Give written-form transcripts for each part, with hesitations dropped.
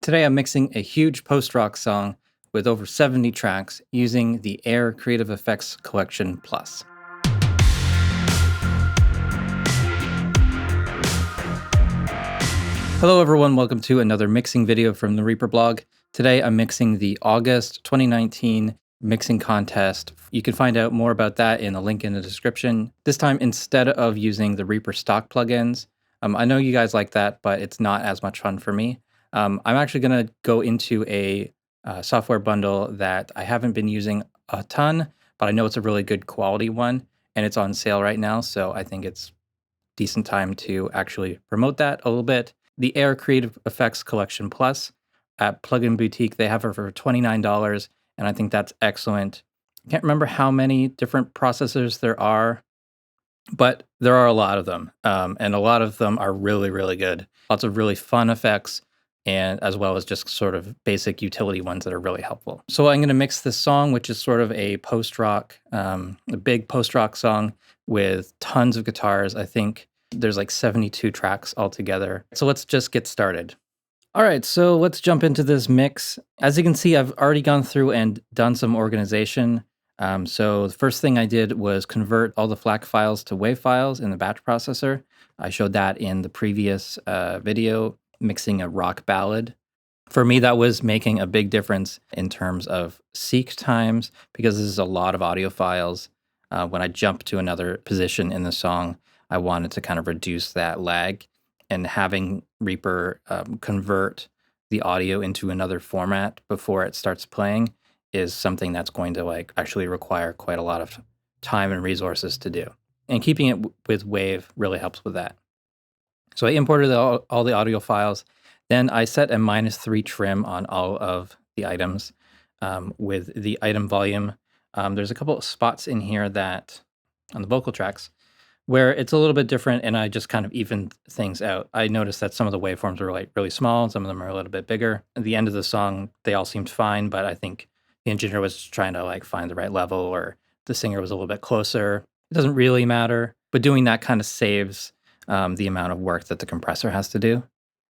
Today I'm mixing a huge post-rock song with over 70 tracks using the Air Creative Effects Collection Plus. Hello everyone, welcome to another mixing video from the Reaper blog. Today I'm mixing the August 2019 mixing contest. You can find out more about that in a link in the description. This time, instead of using the Reaper stock plugins, I know you guys like that, but it's not as much fun for me. I'm actually going to go into a software bundle that I haven't been using a ton, but I know it's a really good quality one, and it's on sale right now, so I think it's decent time to actually promote that a little bit. The Air Creative Effects Collection Plus at Plugin Boutique, they have it for $29, and I think that's excellent. I can't remember how many different processors there are, but there are a lot of them, and a lot of them are really, really good. Lots of really fun effects, and as well as just sort of basic utility ones that are really helpful. So I'm going to mix this song, which is sort of a post-rock, a big post-rock song with tons of guitars. I think there's like 72 tracks altogether. So let's just get started. All right, so let's jump into this mix. As you can see, I've already gone through and done some organization. So the first thing I did was convert all the FLAC files to WAV files in the batch processor. I showed that in the previous video, mixing a rock ballad. For me, that was making a big difference in terms of seek times, because this is a lot of audio files. When I jump to another position in the song, I wanted to kind of reduce that lag, and having Reaper convert the audio into another format before it starts playing is something that's going to actually require quite a lot of time and resources to do. And keeping it with WAV really helps with that. So I imported all the audio files. Then I set a -3 trim on all of the items with the item volume. There's a couple of spots in here that, on the vocal tracks, where it's a little bit different, and I just kind of evened things out. I noticed that some of the waveforms were really small, and some of them are a little bit bigger. At the end of the song, they all seemed fine, but I think the engineer was trying to find the right level, or the singer was a little bit closer. It doesn't really matter, but doing that kind of saves the amount of work that the compressor has to do.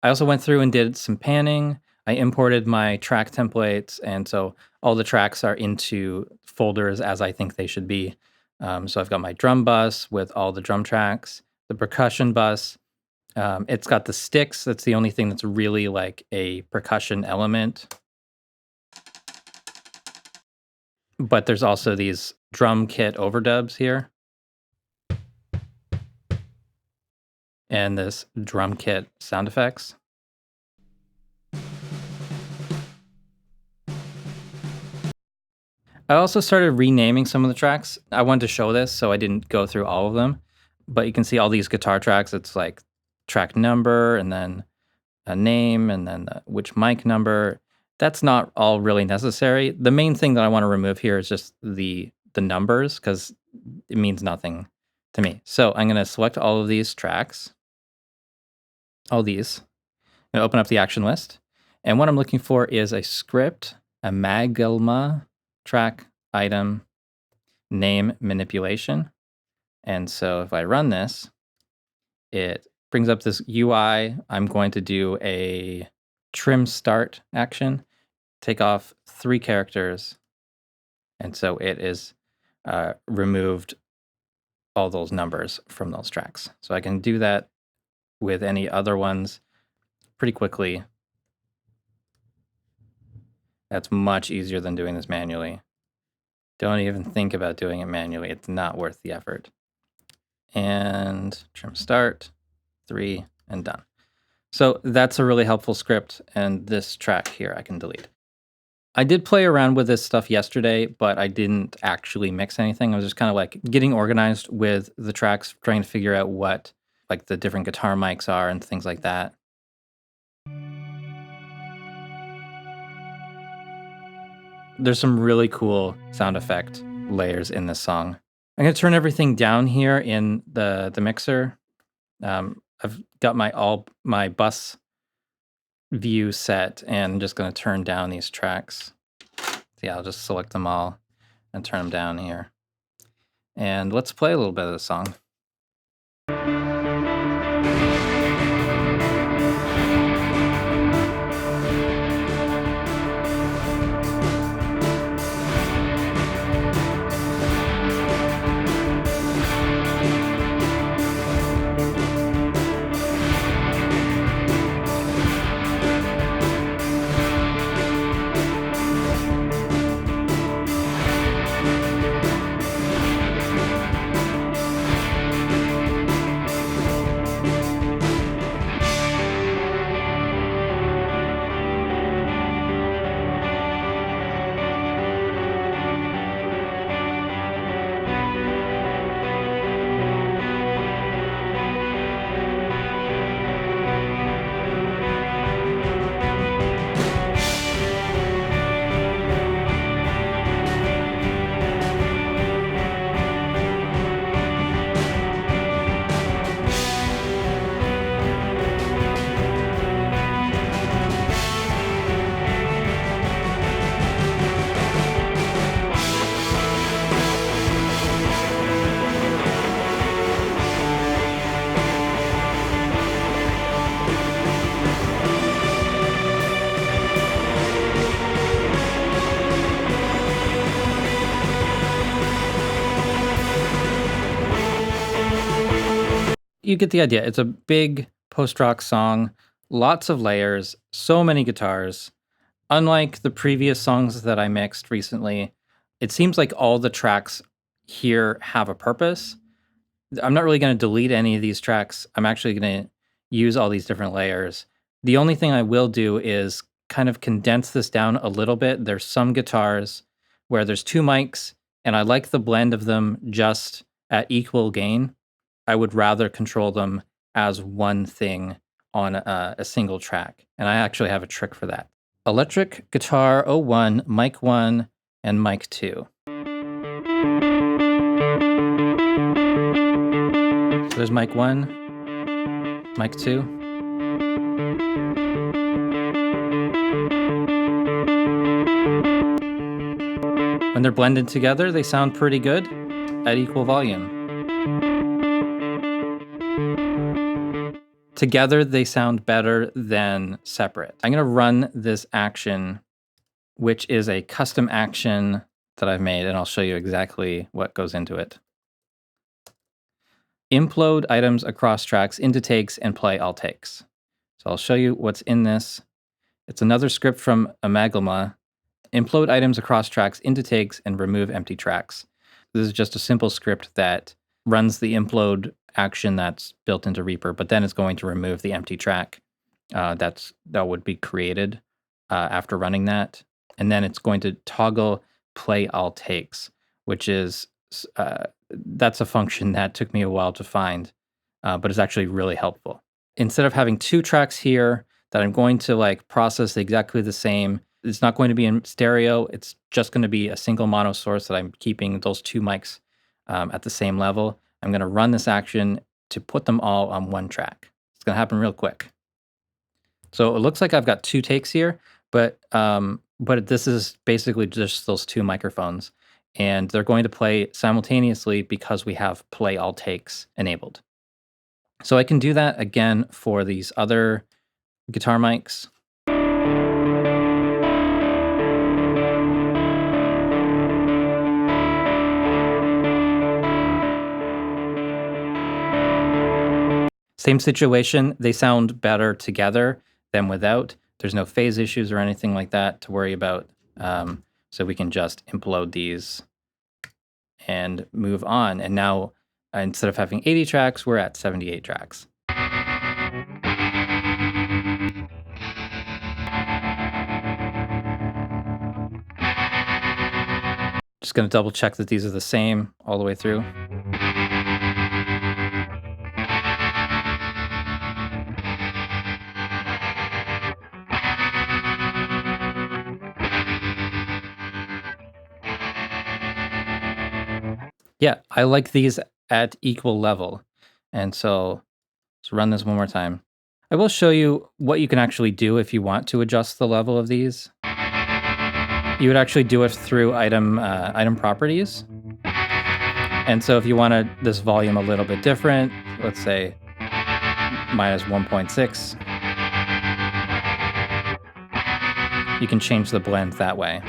I also went through and did some panning. I imported my track templates, and so all the tracks are into folders as I think they should be. So I've got my drum bus with all the drum tracks, the percussion bus. It's got the sticks. That's the only thing that's really like a percussion element. But there's also these drum kit overdubs here, and this drum kit sound effects. I also started renaming some of the tracks. I wanted to show this, so I didn't go through all of them. But you can see all these guitar tracks. It's like track number, and then a name, and then which mic number. That's not all really necessary. The main thing that I want to remove here is just the numbers, because it means nothing to me. So I'm going to select all of these tracks, all these. I'm going to open up the action list. And what I'm looking for is a script, a Magelma track item name manipulation. And so if I run this, it brings up this UI. I'm going to do a trim start action, take off 3 characters. And so it is removed all those numbers from those tracks. So I can do that with any other ones pretty quickly. That's much easier than doing this manually. Don't even think about doing it manually. It's not worth the effort. And trim start, 3, and done. So that's a really helpful script, and this track here I can delete. I did play around with this stuff yesterday, but I didn't actually mix anything. I was just kind of getting organized with the tracks, trying to figure out what the different guitar mics are and things like that. There's some really cool sound effect layers in this song. I'm going to turn everything down here in the mixer. I've got my bus view set, and I'm just going to turn down these tracks. So yeah, I'll just select them all and turn them down here. And let's play a little bit of the song. you get the idea. It's a big post-rock song, lots of layers, so many guitars. Unlike the previous songs that I mixed recently, it seems like all the tracks here have a purpose. I'm not really going to delete any of these tracks. I'm actually going to use all these different layers. The only thing I will do is kind of condense this down a little bit. There's some guitars where there's two mics, and I like the blend of them just at equal gain. I would rather control them as one thing on a single track. And I actually have a trick for that. Electric guitar 01, mic 1, and mic 2. So there's mic 1, mic 2. When they're blended together, they sound pretty good at equal volume. Together, they sound better than separate. I'm going to run this action, which is a custom action that I've made, and I'll show you exactly what goes into it. Implode items across tracks into takes and play all takes. So I'll show you what's in this. It's another script from Amalgama. Implode items across tracks into takes and remove empty tracks. This is just a simple script that runs the implode action that's built into Reaper, but then it's going to remove the empty track that would be created after running that. And then it's going to toggle play all takes, which is that's a function that took me a while to find, but it's actually really helpful. Instead of having two tracks here that I'm going to like process exactly the same, it's not going to be in stereo. It's just going to be a single mono source that I'm keeping those two mics at the same level. I'm going to run this action to put them all on one track. It's going to happen real quick. So it looks like I've got two takes here, but this is basically just those two microphones, and they're going to play simultaneously because we have play all takes enabled. So I can do that again for these other guitar mics. Same situation, they sound better together than without. There's no phase issues or anything like that to worry about. So we can just implode these and move on. And now instead of having 80 tracks, we're at 78 tracks. Just going to double check that these are the same all the way through. Yeah, I like these at equal level. And so let's run this one more time. I will show you what you can actually do if you want to adjust the level of these. You would actually do it through item properties. And so if you wanted this volume a little bit different, let's say minus 1.6, you can change the blend that way.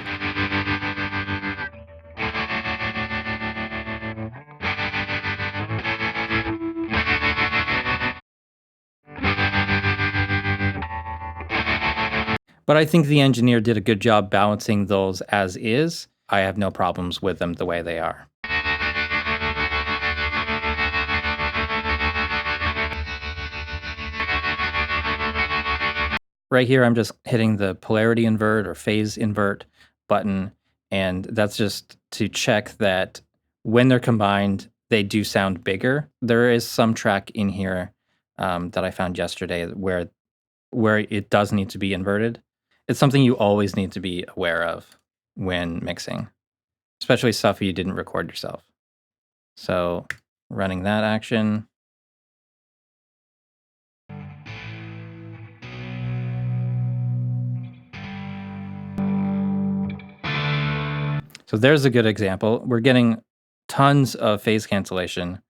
But I think the engineer did a good job balancing those as is. I have no problems with them the way they are. Right here, I'm just hitting the polarity invert or phase invert button, and that's just to check that when they're combined, they do sound bigger. There is some track in here that I found yesterday where it does need to be inverted. It's something you always need to be aware of when mixing, especially stuff you didn't record yourself. So running that action. So there's a good example. We're getting tons of phase cancellation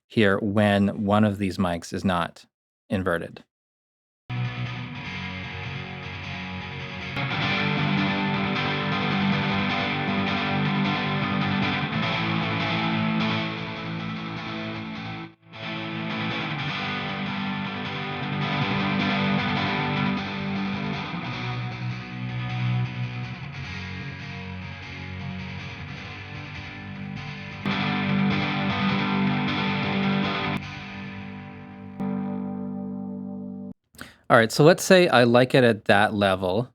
here when one of these mics is not inverted. All right, so let's say I like it at that level.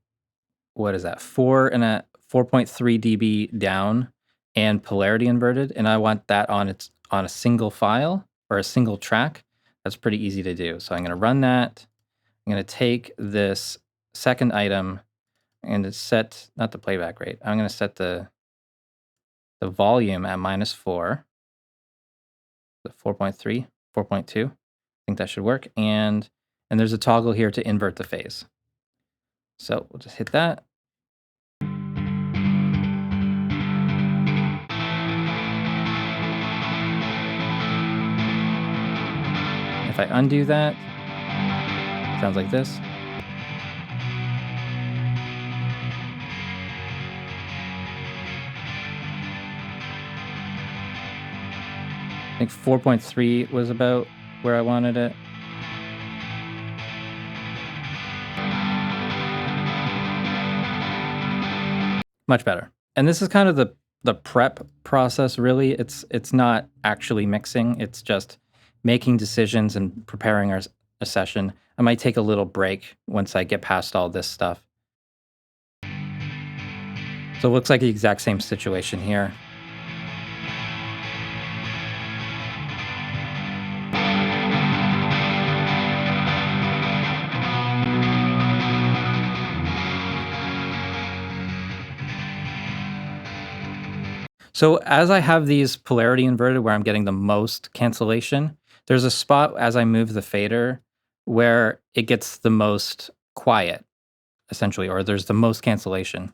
What is that? 4.3 dB down and polarity inverted, and I want that on a single file or a single track. That's pretty easy to do. So I'm going to run that. I'm going to take this second item and set not the playback rate. I'm going to set the volume at -4, the 4.3, 4.2. I think that should work. And there's a toggle here to invert the phase. So we'll just hit that. If I undo that, sounds like this. I think 4.3 was about where I wanted it. Much better. And this is kind of the prep process, really. It's not actually mixing. It's just making decisions and preparing a session. I might take a little break once I get past all this stuff. So it looks like the exact same situation here. So as I have these polarity inverted where I'm getting the most cancellation, there's a spot as I move the fader where it gets the most quiet, essentially, or there's the most cancellation.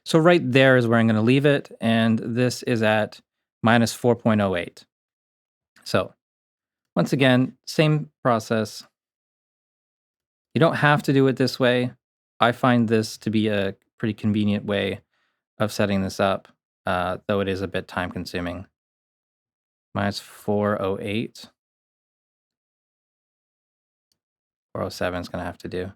So right there is where I'm going to leave it, and this is at -4.08. So once again, same process. You don't have to do it this way. I find this to be a pretty convenient way of setting this up, though it is a bit time consuming. -408. 407 is going to have to do.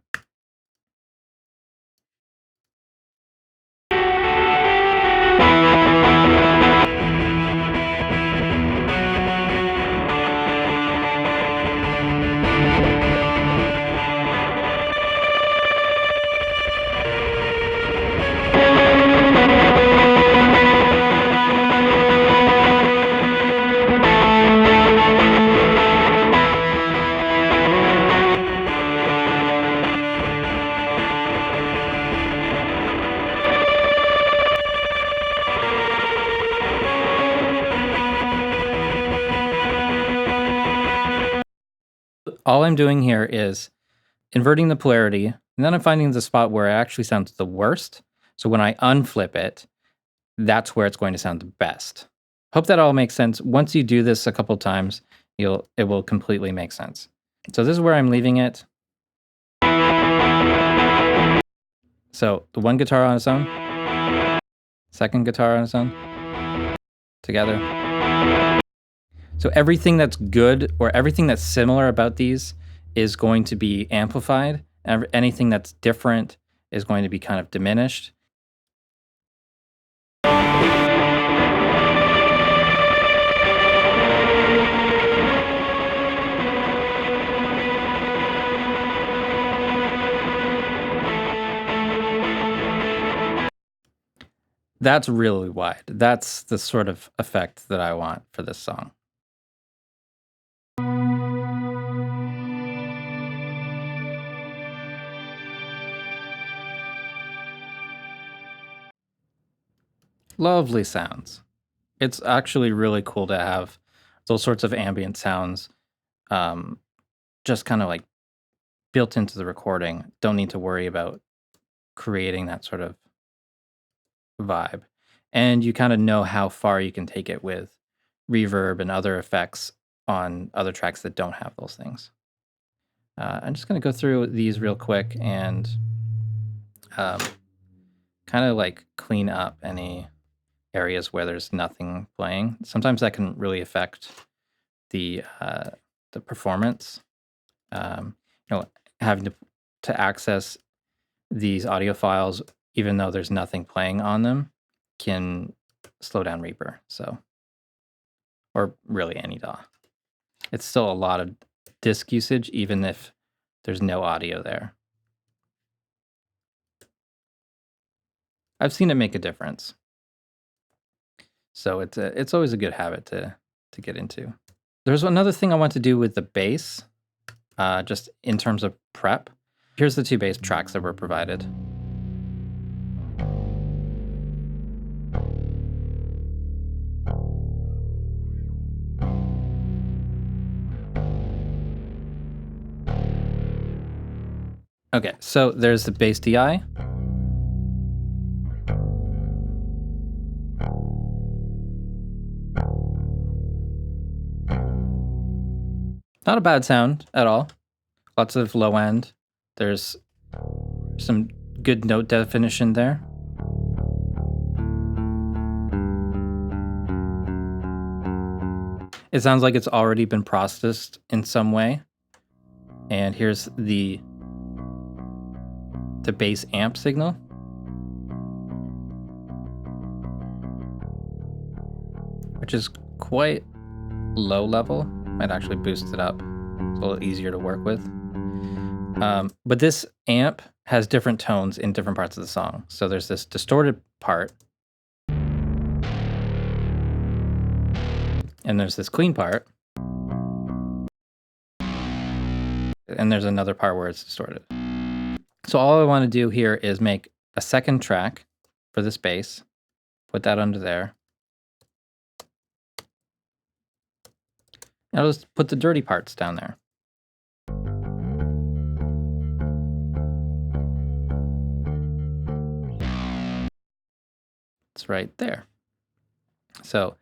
All I'm doing here is inverting the polarity, and then I'm finding the spot where it actually sounds the worst. So when I unflip it, that's where it's going to sound the best. Hope that all makes sense. Once you do this a couple times, it will completely make sense. So this is where I'm leaving it. So the one guitar on its own, second guitar on its own, together. So everything that's good or everything that's similar about these is going to be amplified. Anything that's different is going to be kind of diminished. That's really wide. That's the sort of effect that I want for this song. Lovely sounds. It's actually really cool to have those sorts of ambient sounds um, just kind of like built into the recording. Don't need to worry about creating that sort of vibe. And you kind of know how far you can take it with reverb and other effects on other tracks that don't have those things. I'm just going to go through these real quick and um, kind of like clean up any areas where there's nothing playing. Sometimes that can really affect the performance. Having to access these audio files, even though there's nothing playing on them, can slow down Reaper. So, or really any DAW. It's still a lot of disk usage, even if there's no audio there. I've seen it make a difference. So it's always a good habit to get into. There's another thing I want to do with the bass, just in terms of prep. Here's the 2 bass tracks that were provided. Okay, so there's the bass DI. Not a bad sound at all. Lots of low end. There's some good note definition there. It sounds like it's already been processed in some way. And here's the bass amp signal. Which is quite low level. Might actually boost it up. It's a little easier to work with. But this amp has different tones in different parts of the song. So there's this distorted part. And there's this clean part. And there's another part where it's distorted. So all I want to do here is make a second track for this bass. Put that under there. I'll just put the dirty parts down there. It's right there. So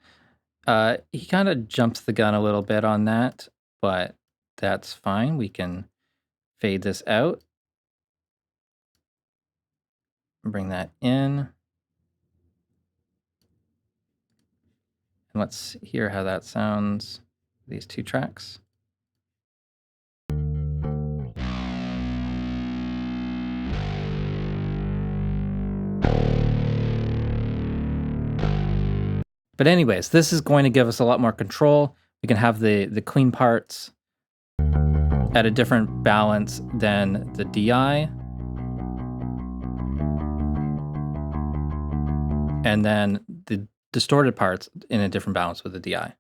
he kind of jumps the gun a little bit on that, but that's fine. We can fade this out. Bring that in. And let's hear how that sounds, these 2 tracks. But anyways, this is going to give us a lot more control. We can have the clean parts at a different balance than the DI. And then the distorted parts in a different balance with the DI.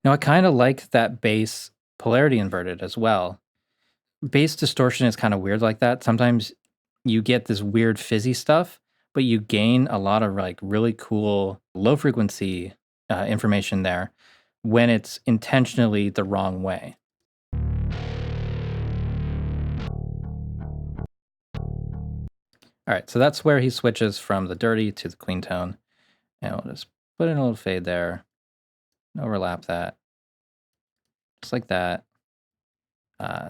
Now I kind of like that bass polarity inverted as well. Bass distortion is kind of weird like that. Sometimes you get this weird fizzy stuff, but you gain a lot of like really cool low frequency information there when it's intentionally the wrong way. All right, so that's where he switches from the dirty to the clean tone. And we'll just put in a little fade there, overlap that, just like that.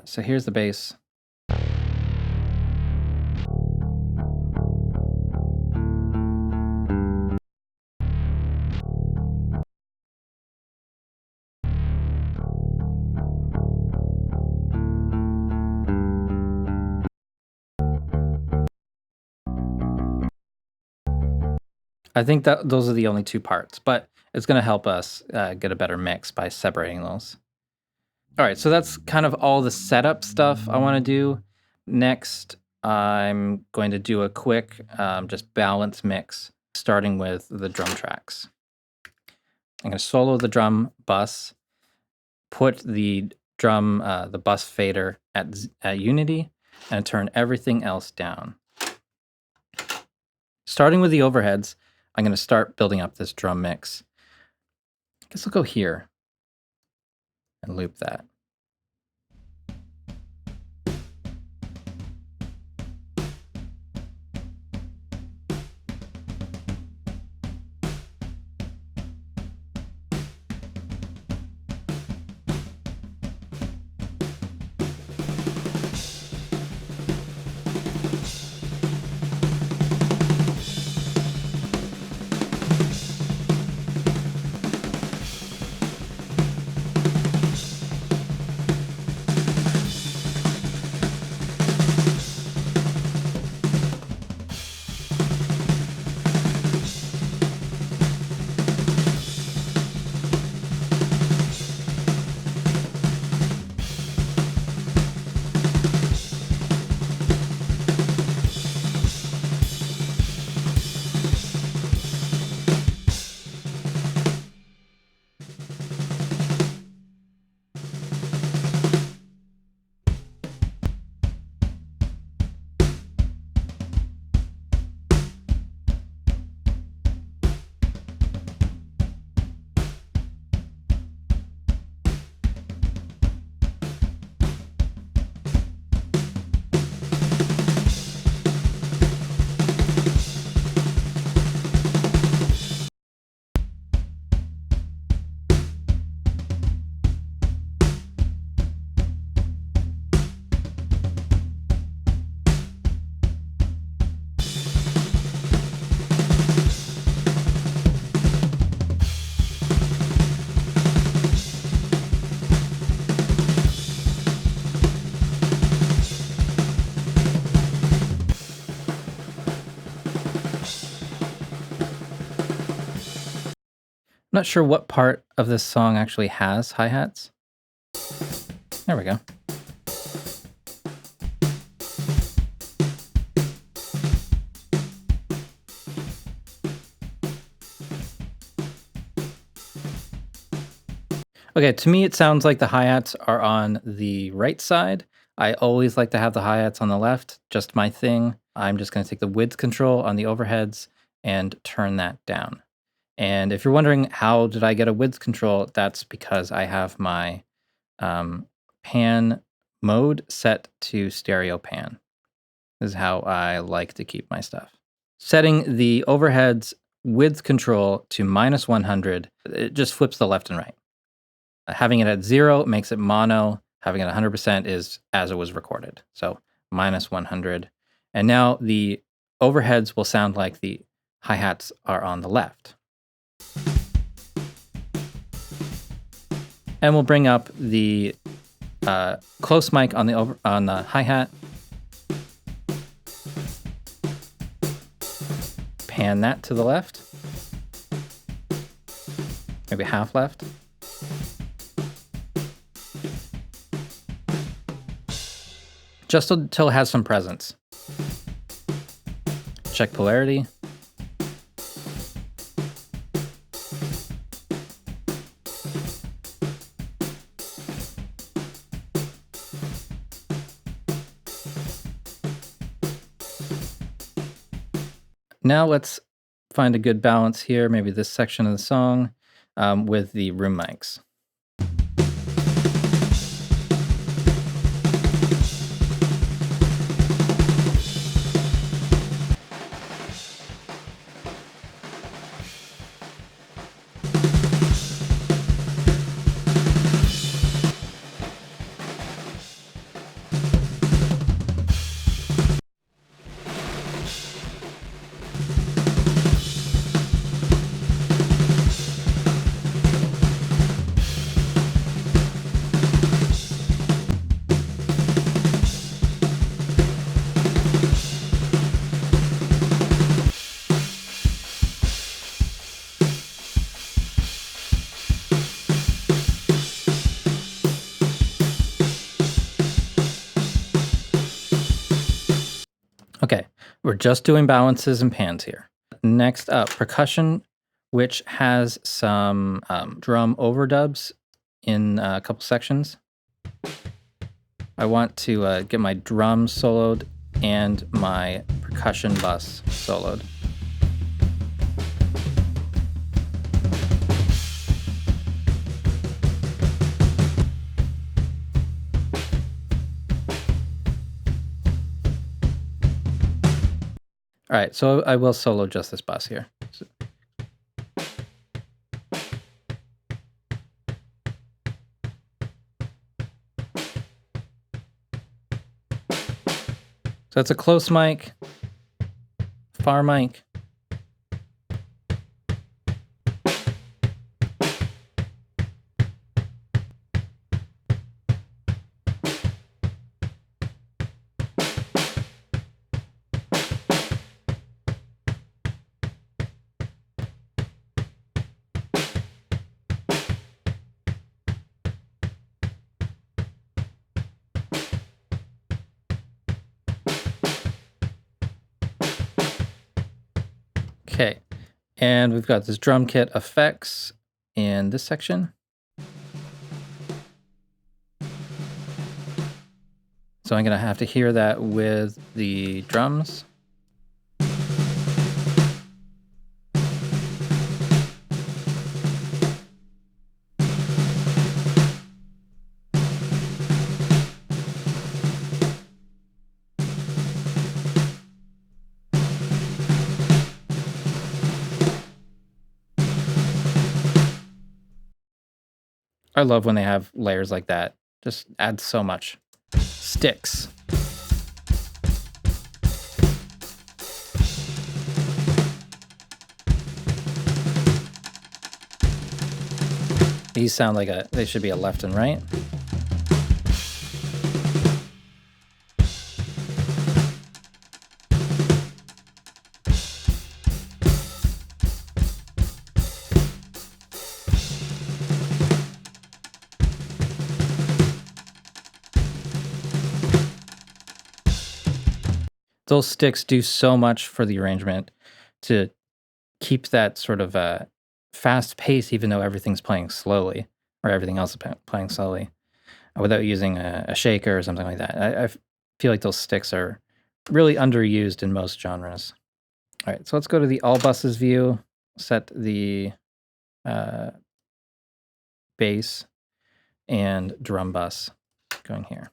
So here's the bass. I think that those are the only 2 parts, but it's going to help us get a better mix by separating those. All right, so that's kind of all the setup stuff I want to do. Next, I'm going to do a quick just balance mix, starting with the drum tracks. I'm going to solo the drum bus, put the drum, the bus fader at unity, and turn everything else down. Starting with the overheads, I'm going to start building up this drum mix. I guess I'll go here. and loop that. I'm not sure what part of this song actually has hi-hats. There we go. Okay, to me, it sounds like the hi-hats are on the right side. I always like to have the hi-hats on the left, just my thing. I'm just gonna take the width control on the overheads and turn that down. And if you're wondering how did I get a width control, that's because I have my pan mode set to stereo pan. This is how I like to keep my stuff. Setting the overheads width control to -100, it just flips the left and right. Having it at 0 makes it mono. Having it 100% is as it was recorded. So -100. And now the overheads will sound like the hi-hats are on the left. And we'll bring up the close mic on the hi-hat. Pan that to the left. Maybe half left. Just until it has some presence. Check polarity. Now let's find a good balance here, maybe this section of the song with the room mics. Okay, we're just doing balances and pans here. Next up, percussion, which has some drum overdubs in a couple sections. I want to get my drums soloed and my percussion bus soloed. All right, so I will solo just this bus here. So it's a close mic, far mic. Okay, and we've got this drum kit effects in this section. So I'm gonna have to hear that with the drums. I love when they have layers like that. Just adds so much. Sticks. These sound like they should be a left and right. Those sticks do so much for the arrangement to keep that sort of fast pace, even though everything's playing slowly, or everything else is playing slowly, without using a shaker or something like that. I feel like those sticks are really underused in most genres. All right, so let's go to the all buses view, set the bass and drum bus going here.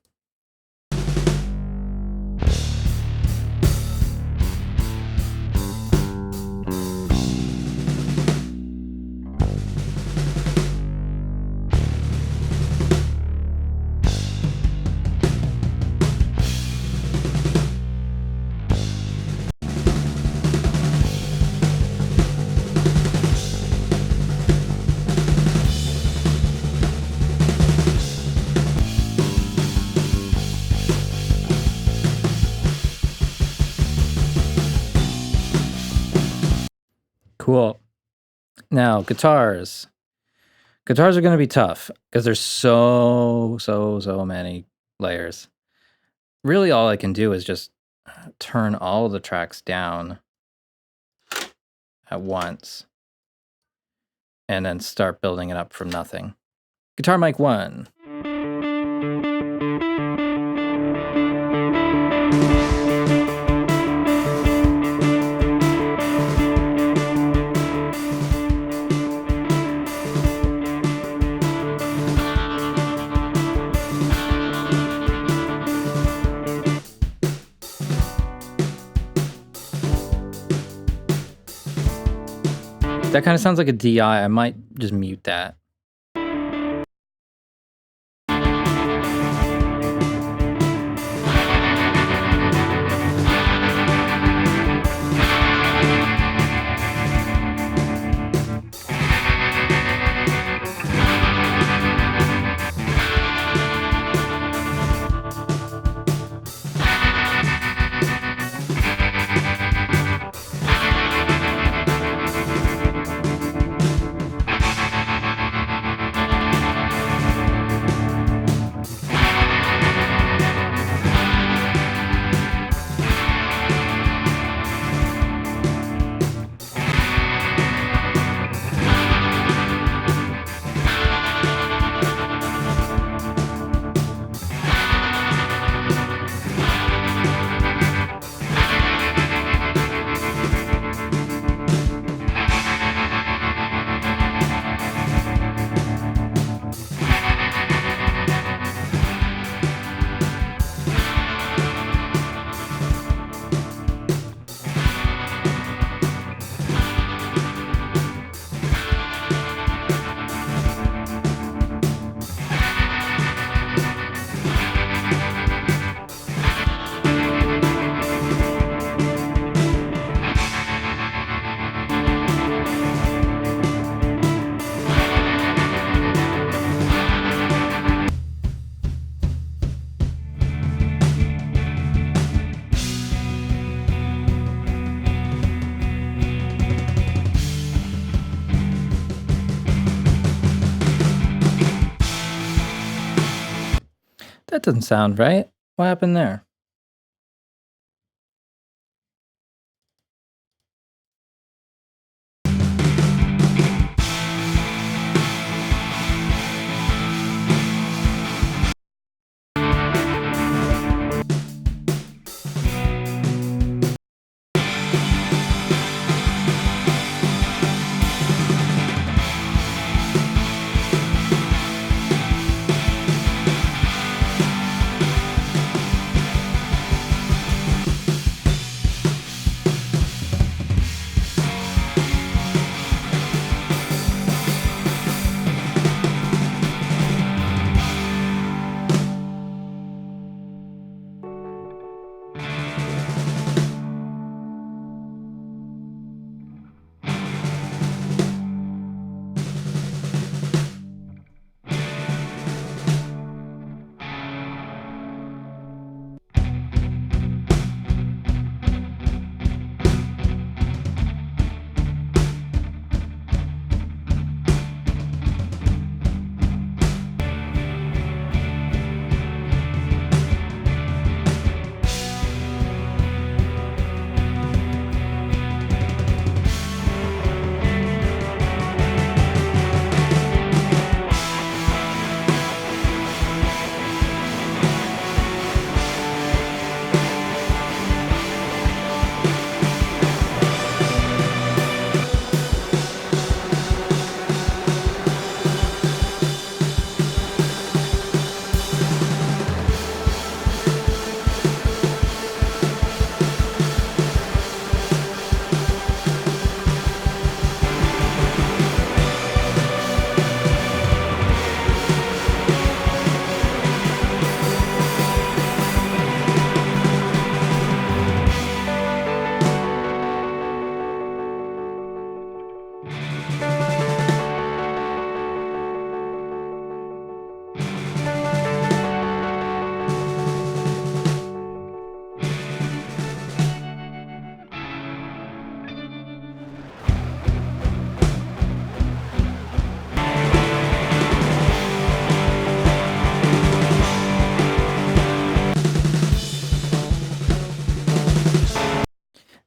Cool. Now, guitars. Guitars are going to be tough because there's so many layers. Really, all I can do is just turn all the tracks down at once and then start building it up from nothing. Guitar mic 1. That kind of sounds like a DI. I might just mute that. That doesn't sound right. What happened there?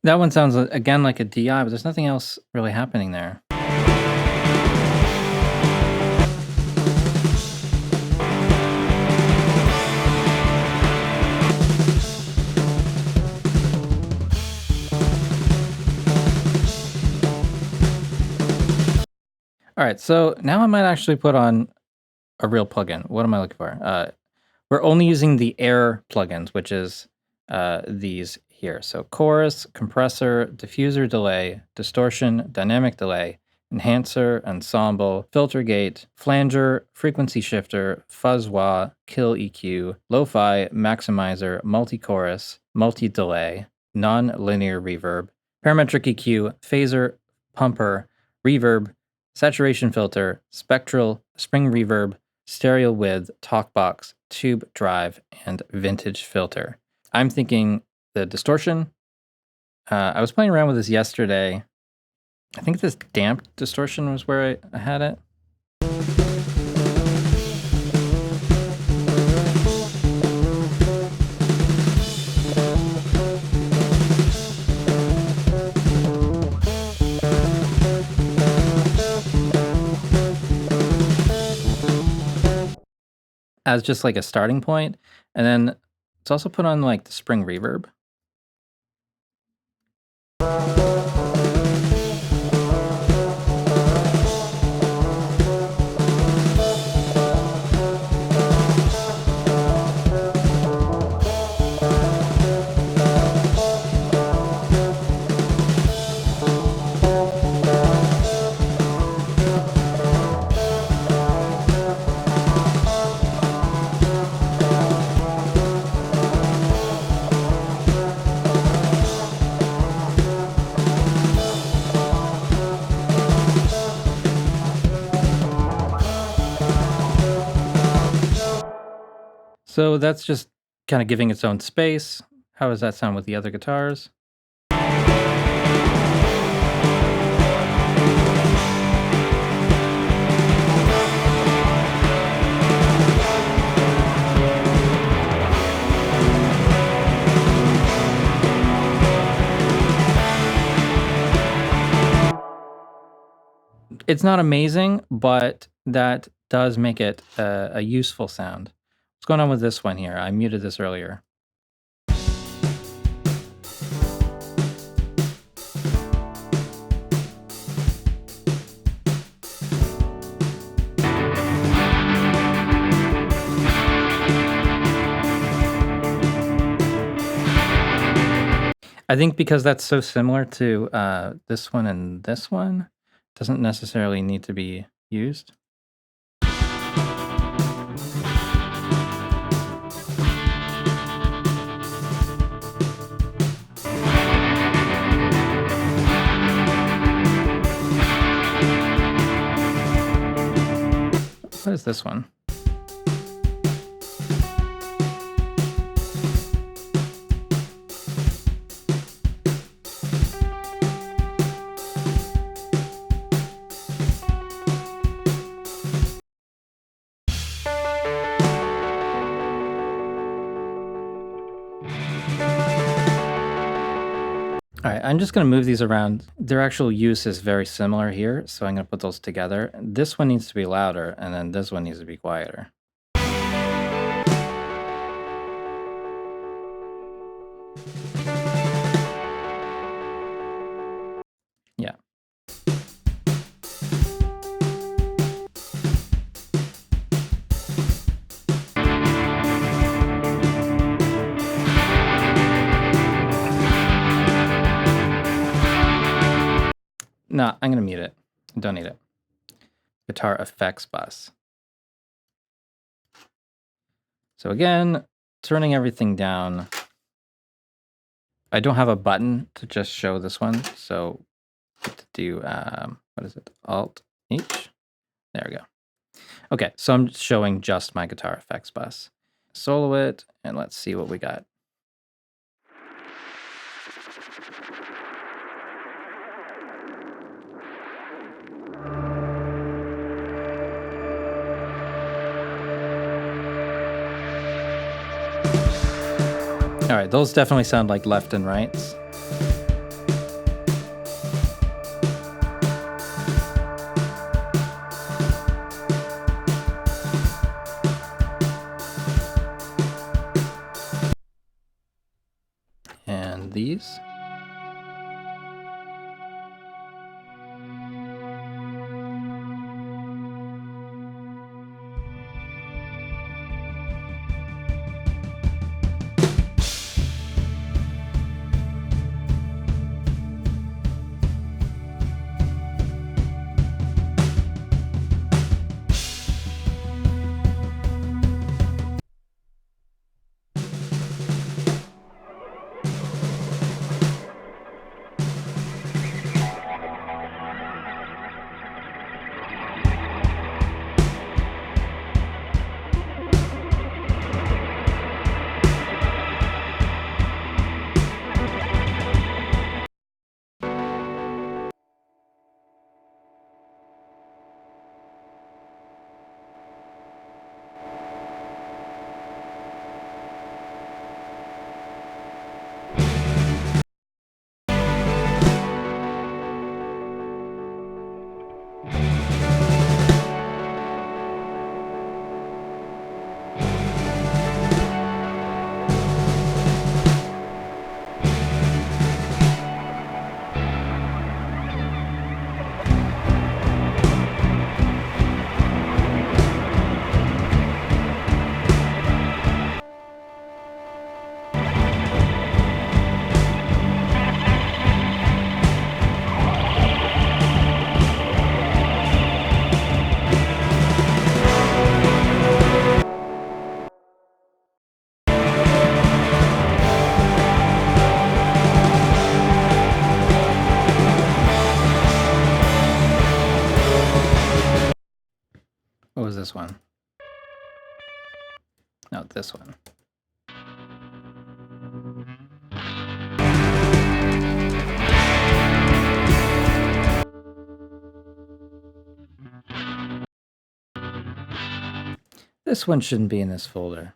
That one sounds again like a DI, but there's nothing else really happening there. All right, so now I might actually put on a real plugin. What am I looking for? We're only using the Air plugins, which is these here. So chorus, compressor, diffuser delay, distortion, dynamic delay, enhancer, ensemble, filter gate, flanger, frequency shifter, fuzz wah, kill EQ, lo-fi, maximizer, multi-chorus, multi-delay, non-linear reverb, parametric EQ, phaser, pumper, reverb, saturation filter, spectral, spring reverb, stereo width, talkbox, tube drive, and vintage filter. I'm thinking the distortion. I was playing around with this yesterday. I think this damped distortion was where I had it. As just like a starting point, and then let's also put on like the spring reverb. So that's just kind of giving its own space. How does that sound with the other guitars? It's not amazing, but that does make it a useful sound. What's going on with this one here? I muted this earlier. I think because that's so similar to this one and this one, doesn't necessarily need to be used. What is this one? All right, I'm just going to move these around. Their actual use is very similar here, so I'm going to put those together. This one needs to be louder, and then this one needs to be quieter. Yeah. No, I'm going to mute it. Don't need it. Guitar effects bus. So again, turning everything down. I don't have a button to just show this one, so to do, what is it? Alt H. There we go. Okay, so I'm showing just my guitar effects bus. Solo it, and let's see what we got. All right, those definitely sound like left and rights. And these. What was this one? No, this one. This one shouldn't be in this folder.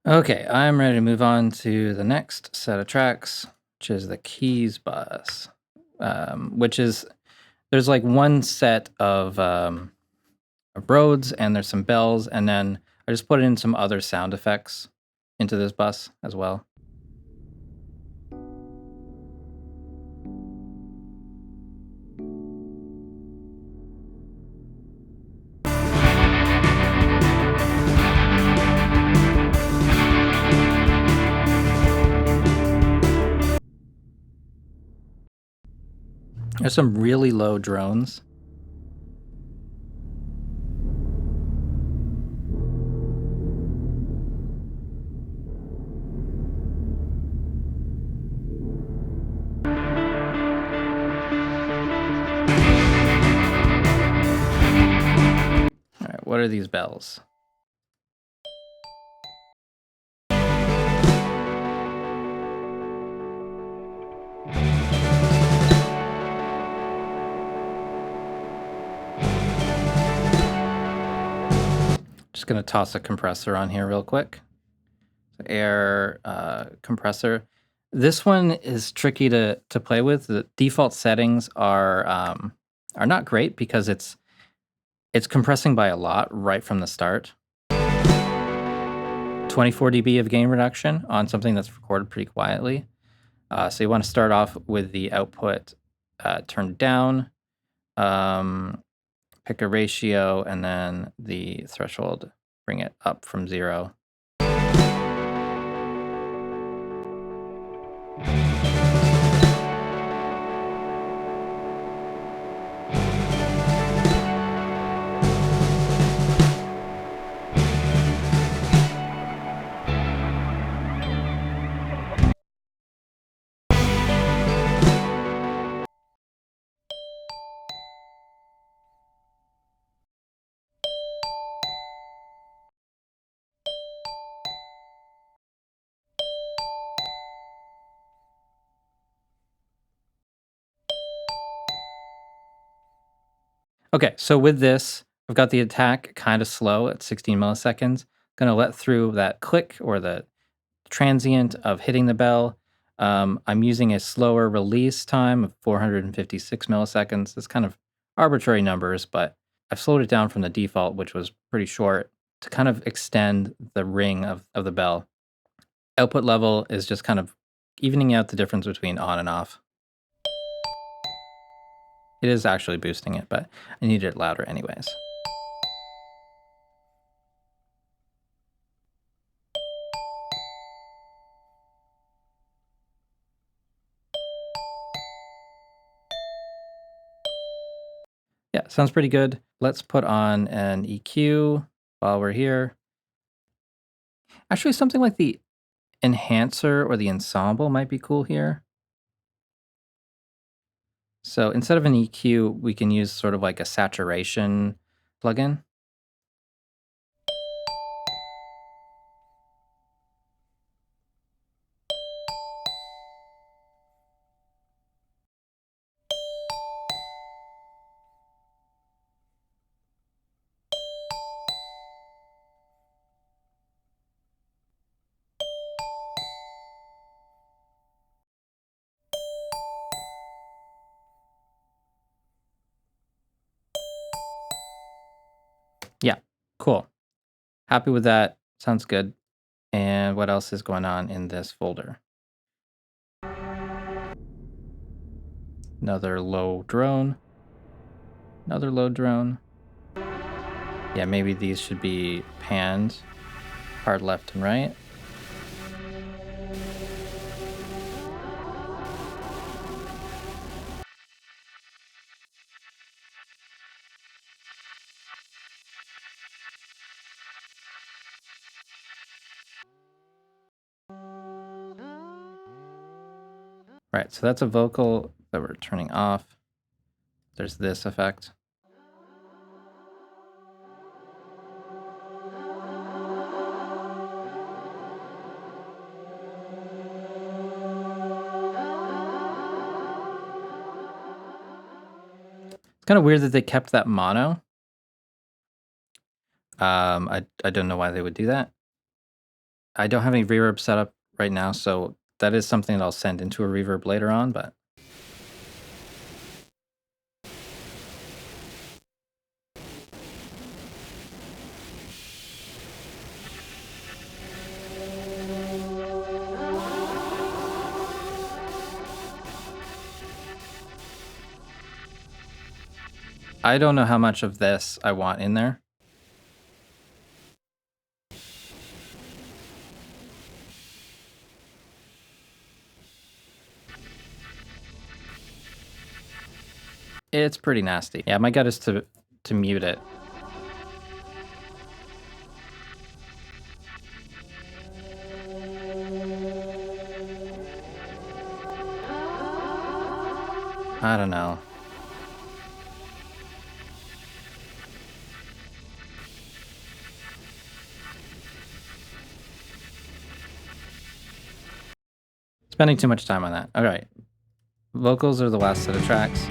Okay, I'm ready to move on to the next set of tracks, which is the keys bus, which is there's like one set of roads and there's some bells, and then I just put in some other sound effects into this bus as well. There's some really low drones. All right, what are these bells? Just gonna toss a compressor on here real quick. Air compressor. This one is tricky to play with. The default settings are not great because it's compressing by a lot right from the start. 24 dB of gain reduction on something that's recorded pretty quietly. So you want to start off with the output turned down, pick a ratio, and then the threshold, bring it up from 0. Okay, so with this, I've got the attack kind of slow at 16 milliseconds. Gonna let through that click or the transient of hitting the bell. I'm using a slower release time of 456 milliseconds. It's kind of arbitrary numbers, but I've slowed it down from the default, which was pretty short, to kind of extend the ring of the bell. Output level is just kind of evening out the difference between on and off. It is actually boosting it, but I needed it louder anyways. Yeah, sounds pretty good. Let's put on an EQ while we're here. Actually, something like the enhancer or the ensemble might be cool here. So instead of an EQ, we can use sort of like a saturation plugin. Yeah, cool. Happy with that. Sounds good. And what else is going on in this folder? Another low drone. Another low drone. Yeah, maybe these should be panned, hard left and right. Right, so that's a vocal that we're turning off. There's this effect. It's kind of weird that they kept that mono. I don't know why they would do that. I don't have any reverb set up right now, so that is something that I'll send into a reverb later on, but I don't know how much of this I want in there. It's pretty nasty. Yeah, my gut is to mute it. I don't know. Spending too much time on that. All right. Vocals are the last set of tracks.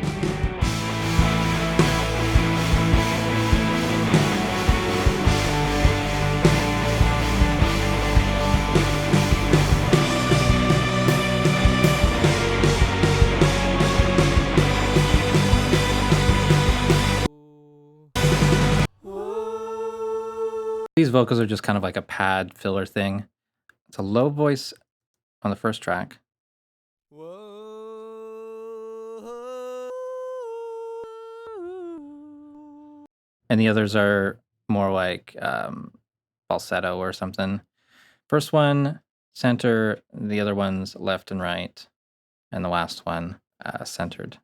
These vocals are just kind of like a pad filler thing. It's a low voice on the first track. And the others are more like falsetto or something. First one, center, the other one's left and right, and the last one centered.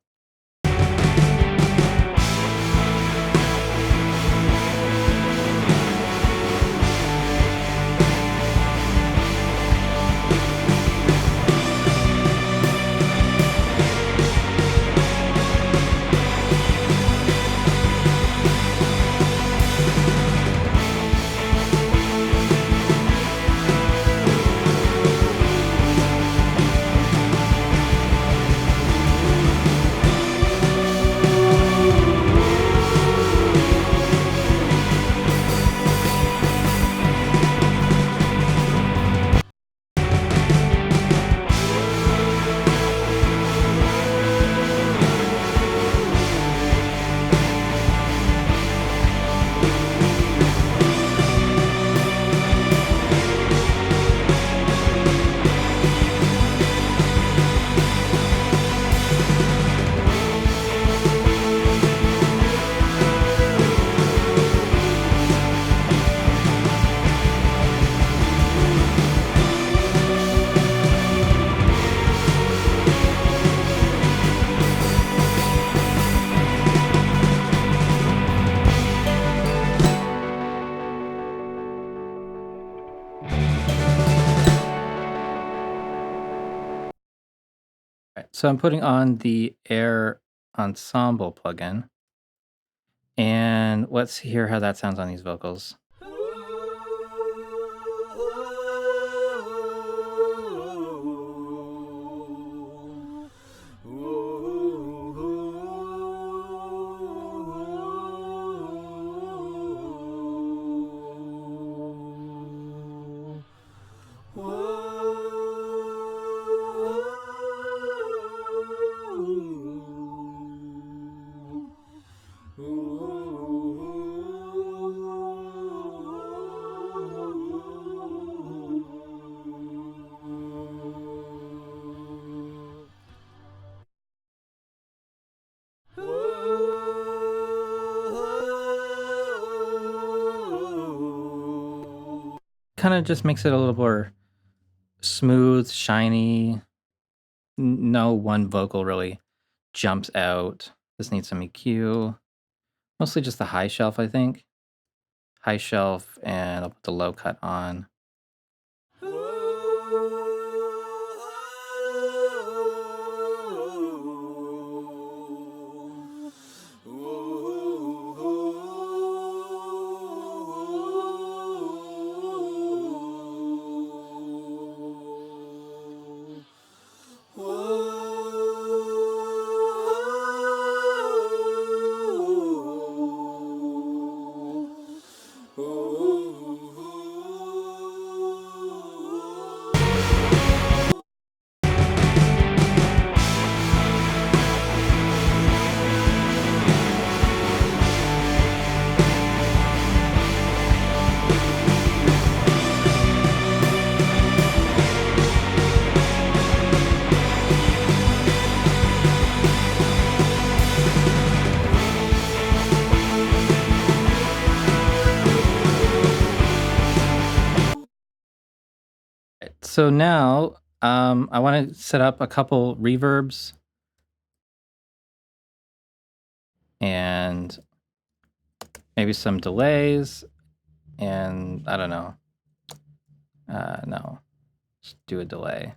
Right, so I'm putting on the Air Ensemble plugin, and let's hear how that sounds on these vocals. Kind of just makes it a little more smooth, shiny. No one vocal really jumps out. This needs some EQ. Mostly just the high shelf, I think. High shelf, and I'll put the low cut on. So now I want to set up a couple reverbs and maybe some delays, and I don't know. No, just do a delay.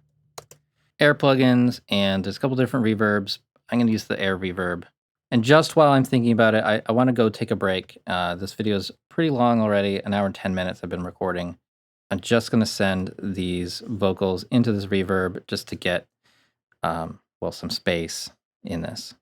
Air plugins, and there's a couple different reverbs. I'm going to use the air reverb. And just while I'm thinking about it, I want to go take a break. This video is pretty long already, 1 hour and 10 minutes I've been recording. I'm just going to send these vocals into this reverb just to get, well, some space in this.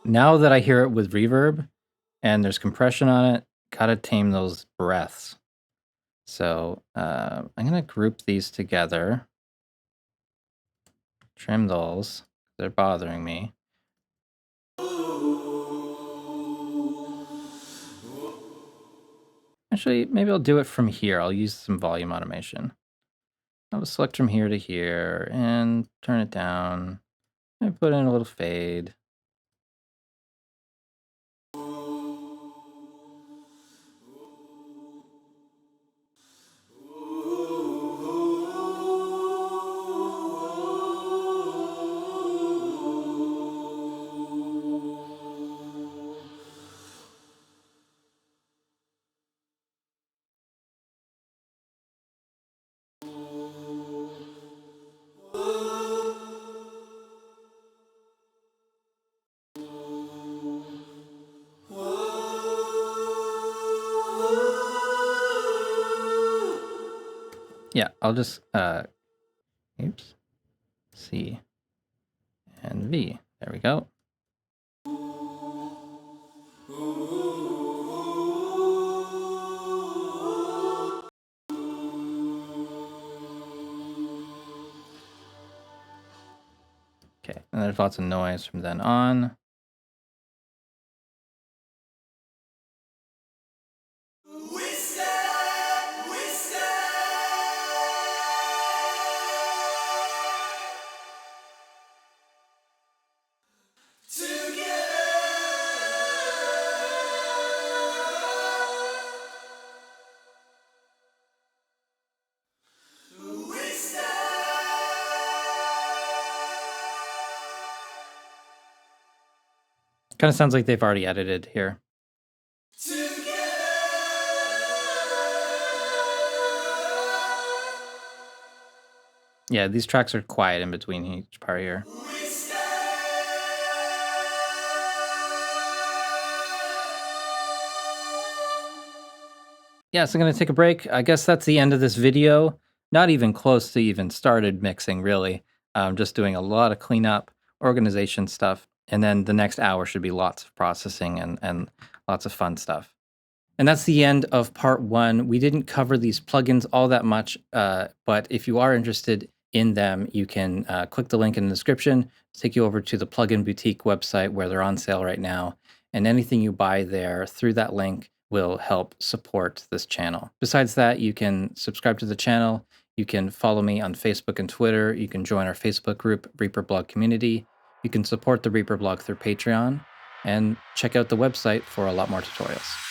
Now that I hear it with reverb and there's compression on it, gotta tame those breaths. So I'm gonna group these together. Trim those, they're bothering me. Actually, maybe I'll do it from here. I'll use some volume automation. I'll select from here to here and turn it down. And put in a little fade. Yeah, I'll just, oops, C and V. There we go. Okay, and there's lots of noise from then on. Kind of sounds like they've already edited here. Yeah, these tracks are quiet in between each part here. Yeah, so I'm gonna take a break. I guess that's the end of this video. Not even close to even started mixing, really. Just doing a lot of cleanup, organization stuff, and then the next hour should be lots of processing and lots of fun stuff. And that's the end of part 1. We didn't cover these plugins all that much, but if you are interested in them, you can click the link in the description, take you over to the Plugin Boutique website where they're on sale right now. And anything you buy there through that link will help support this channel. Besides that, you can subscribe to the channel. You can follow me on Facebook and Twitter. You can join our Facebook group, Reaper Blog Community. You can support the Reaper Blog through Patreon and check out the website for a lot more tutorials.